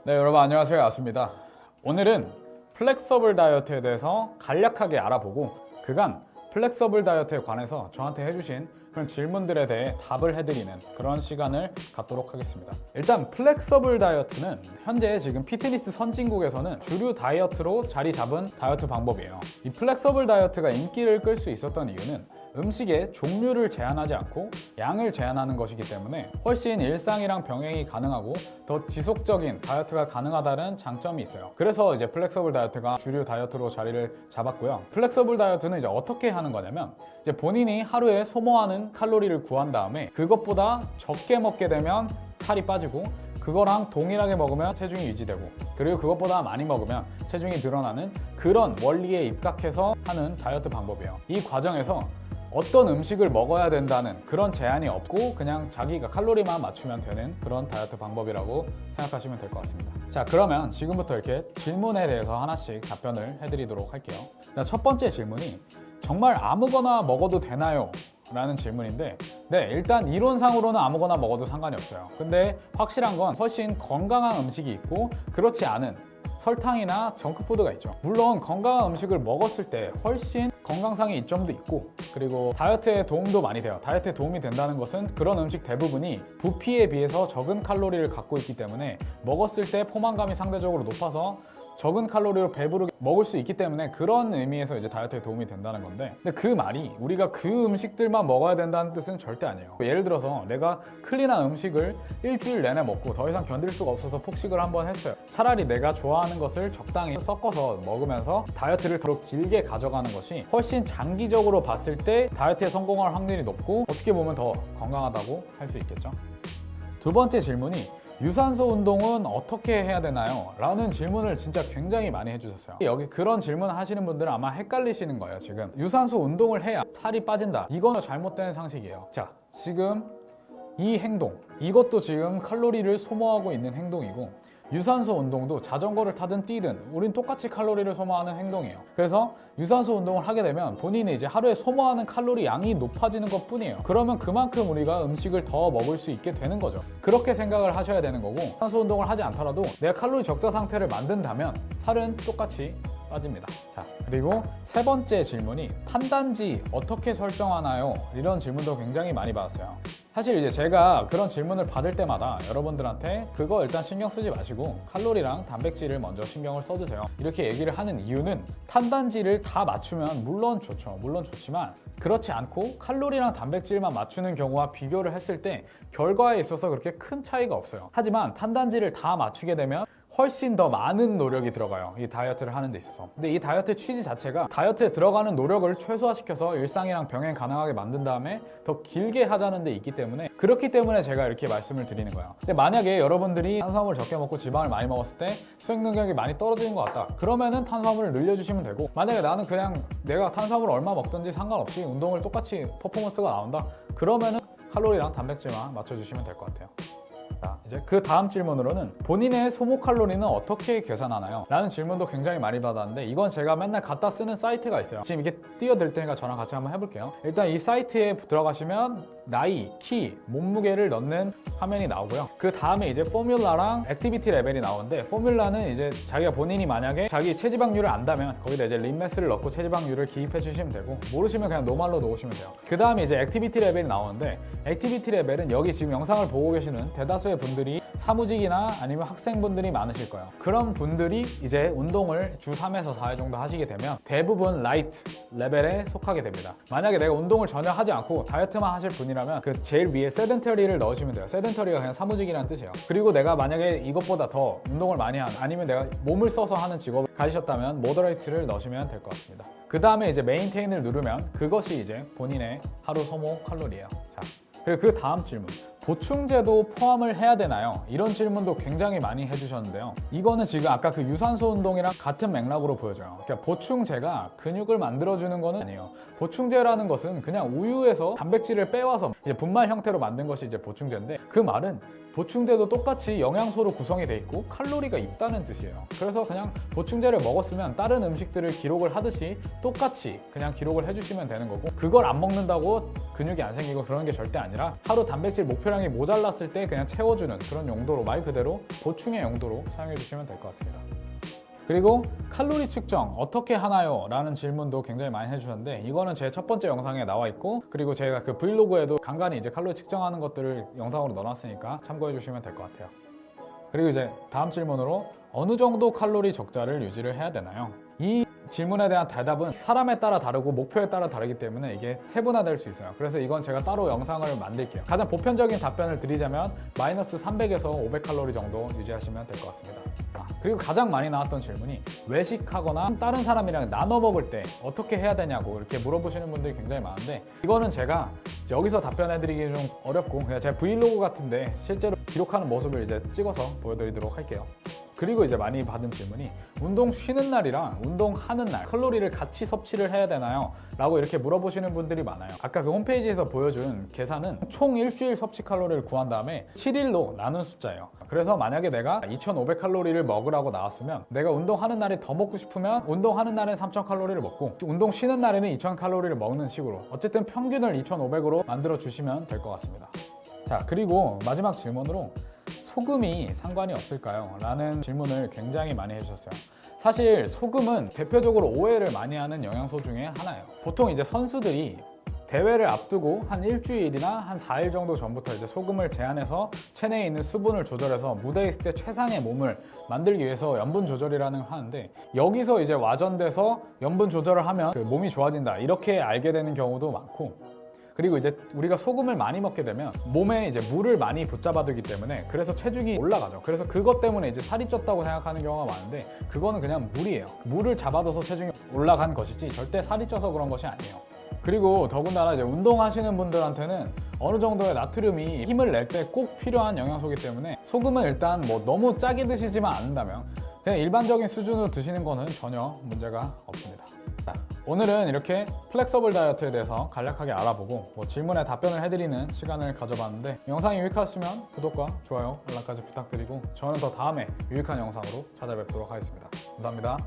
네, 여러분 안녕하세요. 아수입니다. 오늘은 플렉서블 다이어트에 대해서 간략하게 알아보고 그간 플렉서블 다이어트에 관해서 저한테 해주신 그런 질문들에 대해 답을 해드리는 그런 시간을 갖도록 하겠습니다. 일단 플렉서블 다이어트는 현재 지금 피트니스 선진국에서는 주류 다이어트로 자리 잡은 다이어트 방법이에요. 이 플렉서블 다이어트가 인기를 끌 수 있었던 이유는 음식의 종류를 제한하지 않고 양을 제한하는 것이기 때문에 훨씬 일상이랑 병행이 가능하고 더 지속적인 다이어트가 가능하다는 장점이 있어요. 그래서 이제 플렉서블 다이어트가 주류 다이어트로 자리를 잡았고요. 플렉서블 다이어트는 이제 어떻게 하는 거냐면 이제 본인이 하루에 소모하는 칼로리를 구한 다음에 그것보다 적게 먹게 되면 살이 빠지고 그거랑 동일하게 먹으면 체중이 유지되고 그리고 그것보다 많이 먹으면 체중이 늘어나는 그런 원리에 입각해서 하는 다이어트 방법이에요. 이 과정에서 어떤 음식을 먹어야 된다는 그런 제한이 없고 그냥 자기가 칼로리만 맞추면 되는 그런 다이어트 방법이라고 생각하시면 될 것 같습니다. 자, 그러면 지금부터 이렇게 질문에 대해서 하나씩 답변을 해드리도록 할게요. 첫 번째 질문이 정말 아무거나 먹어도 되나요? 라는 질문인데 네, 일단 이론상으로는 아무거나 먹어도 상관이 없어요. 근데 확실한 건 훨씬 건강한 음식이 있고 그렇지 않은 설탕이나 정크푸드가 있죠. 물론 건강한 음식을 먹었을 때 훨씬 건강상의 이점도 있고 그리고 다이어트에 도움도 많이 돼요. 다이어트에 도움이 된다는 것은 그런 음식 대부분이 부피에 비해서 적은 칼로리를 갖고 있기 때문에 먹었을 때 포만감이 상대적으로 높아서 적은 칼로리로 배부르게 먹을 수 있기 때문에 그런 의미에서 이제 다이어트에 도움이 된다는 건데 근데 그 말이 우리가 그 음식들만 먹어야 된다는 뜻은 절대 아니에요. 예를 들어서 내가 클린한 음식을 일주일 내내 먹고 더 이상 견딜 수가 없어서 폭식을 한번 했어요. 차라리 내가 좋아하는 것을 적당히 섞어서 먹으면서 다이어트를 더 길게 가져가는 것이 훨씬 장기적으로 봤을 때 다이어트에 성공할 확률이 높고 어떻게 보면 더 건강하다고 할 수 있겠죠. 두 번째 질문이 유산소 운동은 어떻게 해야 되나요? 라는 질문을 진짜 굉장히 많이 해주셨어요. 여기 그런 질문 하시는 분들은 아마 헷갈리시는 거예요. 지금 유산소 운동을 해야 살이 빠진다, 이건 잘못된 상식이에요. 자, 지금 이 행동, 이것도 지금 칼로리를 소모하고 있는 행동이고 유산소 운동도 자전거를 타든 뛰든 우린 똑같이 칼로리를 소모하는 행동이에요. 그래서 유산소 운동을 하게 되면 본인이 이제 하루에 소모하는 칼로리 양이 높아지는 것 뿐이에요. 그러면 그만큼 우리가 음식을 더 먹을 수 있게 되는 거죠. 그렇게 생각을 하셔야 되는 거고 유산소 운동을 하지 않더라도 내가 칼로리 적자 상태를 만든다면 살은 똑같이 빠집니다. 자, 그리고 세 번째 질문이 탄단지 어떻게 설정하나요? 이런 질문도 굉장히 많이 받았어요. 사실 이제 제가 그런 질문을 받을 때마다 여러분들한테 그거 일단 신경 쓰지 마시고 칼로리랑 단백질을 먼저 신경을 써주세요. 이렇게 얘기를 하는 이유는 탄단지를 다 맞추면 물론 좋죠. 물론 좋지만 그렇지 않고 칼로리랑 단백질만 맞추는 경우와 비교를 했을 때 결과에 있어서 그렇게 큰 차이가 없어요. 하지만 탄단지를 다 맞추게 되면 훨씬 더 많은 노력이 들어가요. 이 다이어트를 하는 데 있어서. 근데 이 다이어트 취지 자체가 다이어트에 들어가는 노력을 최소화시켜서 일상이랑 병행 가능하게 만든 다음에 더 길게 하자는 데 있기 때문에 그렇기 때문에 제가 이렇게 말씀을 드리는 거예요. 근데 만약에 여러분들이 탄수화물을 적게 먹고 지방을 많이 먹었을 때 수행 능력이 많이 떨어지는 것 같다. 그러면은 탄수화물을 늘려주시면 되고 만약에 나는 그냥 내가 탄수화물을 얼마 먹든지 상관없이 운동을 똑같이 퍼포먼스가 나온다. 그러면은 칼로리랑 단백질만 맞춰주시면 될 것 같아요. 자, 이제 그 다음 질문으로는 본인의 소모 칼로리는 어떻게 계산하나요? 라는 질문도 굉장히 많이 받았는데 이건 제가 맨날 갖다 쓰는 사이트가 있어요. 지금 이게 띄워드릴 테니까 저랑 같이 한번 해볼게요. 일단 이 사이트에 들어가시면 나이, 키, 몸무게를 넣는 화면이 나오고요. 그 다음에 이제 포뮬라랑 액티비티 레벨이 나오는데 포뮬라는 이제 자기가 본인이 만약에 자기 체지방률을 안다면 거기다 이제 림매스를 넣고 체지방률을 기입해 주시면 되고 모르시면 그냥 노말로 넣으시면 돼요. 그 다음에 이제 액티비티 레벨이 나오는데 액티비티 레벨은 여기 지금 영상을 보고 계시는 대다수의 분들이 사무직이나 아니면 학생분들이 많으실 거예요. 그런 분들이 이제 운동을 주 3에서 4회 정도 하시게 되면 대부분 라이트 레벨에 속하게 됩니다. 만약에 내가 운동을 전혀 하지 않고 다이어트만 하실 분이라면 그 제일 위에 세덴터리를 넣으시면 돼요. 세덴터리가 그냥 사무직이라는 뜻이에요. 그리고 내가 만약에 이것보다 더 운동을 많이 하는 아니면 내가 몸을 써서 하는 직업을 가지셨다면 모더레이트를 넣으시면 될 것 같습니다. 그 다음에 이제 메인테인을 누르면 그것이 이제 본인의 하루 소모 칼로리예요. 자, 그리고 그 다음 질문. 보충제도 포함을 해야 되나요? 이런 질문도 굉장히 많이 해주셨는데요. 이거는 지금 아까 그 유산소 운동이랑 같은 맥락으로 보여져요. 그러니까 보충제가 근육을 만들어주는 거는 아니에요. 보충제라는 것은 그냥 우유에서 단백질을 빼와서 이제 분말 형태로 만든 것이 이제 보충제인데 그 말은 보충제도 똑같이 영양소로 구성이 돼 있고 칼로리가 있다는 뜻이에요. 그래서 그냥 보충제를 먹었으면 다른 음식들을 기록을 하듯이 똑같이 그냥 기록을 해주시면 되는 거고 그걸 안 먹는다고 근육이 안 생기고 그런 게 절대 아니라 하루 단백질 목표량 지표량이 모자랐을 때 그냥 채워주는 그런 용도로, 말 그대로 보충의 용도로 사용해 주시면 될 것 같습니다. 그리고 칼로리 측정 어떻게 하나요? 라는 질문도 굉장히 많이 해주셨는데, 이거는 제 첫 번째 영상에 나와 있고, 그리고 제가 그 브이로그에도 간간히 이제 칼로리 측정하는 것들을 영상으로 넣어놨으니까 참고해 주시면 될 것 같아요. 그리고 이제 다음 질문으로 어느 정도 칼로리 적자를 유지를 해야 되나요? 이 질문에 대한 대답은 사람에 따라 다르고 목표에 따라 다르기 때문에 이게 세분화될 수 있어요. 그래서 이건 제가 따로 영상을 만들게요. 가장 보편적인 답변을 드리자면 마이너스 300에서 500칼로리 정도 유지하시면 될 것 같습니다. 그리고 가장 많이 나왔던 질문이 외식하거나 다른 사람이랑 나눠 먹을 때 어떻게 해야 되냐고 이렇게 물어보시는 분들이 굉장히 많은데, 이거는 제가 여기서 답변해드리기 좀 어렵고 그냥 제 브이로그 같은데 실제로 기록하는 모습을 이제 찍어서 보여드리도록 할게요. 그리고 이제 많이 받은 질문이 운동 쉬는 날이랑 운동하는 날 칼로리를 같이 섭취를 해야 되나요? 라고 이렇게 물어보시는 분들이 많아요. 아까 그 홈페이지에서 보여준 계산은 총 일주일 섭취 칼로리를 구한 다음에 7일로 나눈 숫자예요. 그래서 만약에 내가 2,500칼로리를 먹으라고 나왔으면 내가 운동하는 날이 더 먹고 싶으면 운동하는 날엔 3,000칼로리를 먹고 운동 쉬는 날에는 2,000칼로리를 먹는 식으로 어쨌든 평균을 2,500으로 만들어 주시면 될 것 같습니다. 자, 그리고 마지막 질문으로 소금이 상관이 없을까요? 라는 질문을 굉장히 많이 해주셨어요. 사실 소금은 대표적으로 오해를 많이 하는 영양소 중에 하나예요. 보통 이제 선수들이 대회를 앞두고 한 일주일이나 한 4일 정도 전부터 이제 소금을 제한해서 체내에 있는 수분을 조절해서 무대에 있을 때 최상의 몸을 만들기 위해서 염분 조절이라는 걸 하는데, 여기서 이제 와전돼서 염분 조절을 하면 그 몸이 좋아진다 이렇게 알게 되는 경우도 많고, 그리고 이제 우리가 소금을 많이 먹게 되면 몸에 이제 물을 많이 붙잡아두기 때문에 그래서 체중이 올라가죠. 그래서 그것 때문에 이제 살이 쪘다고 생각하는 경우가 많은데, 그거는 그냥 물이에요. 물을 잡아둬서 체중이 올라간 것이지 절대 살이 쪄서 그런 것이 아니에요. 그리고 더군다나 이제 운동하시는 분들한테는 어느 정도의 나트륨이 힘을 낼 때 꼭 필요한 영양소이기 때문에 소금은 일단 뭐 너무 짜게 드시지만 않는다면 그냥 일반적인 수준으로 드시는 거는 전혀 문제가 없습니다. 자, 오늘은 이렇게 플렉서블 다이어트에 대해서 간략하게 알아보고 질문에 답변을 해드리는 시간을 가져봤는데, 영상이 유익하시면 구독과 좋아요, 알람까지 부탁드리고 저는 더 다음에 유익한 영상으로 찾아뵙도록 하겠습니다. 감사합니다.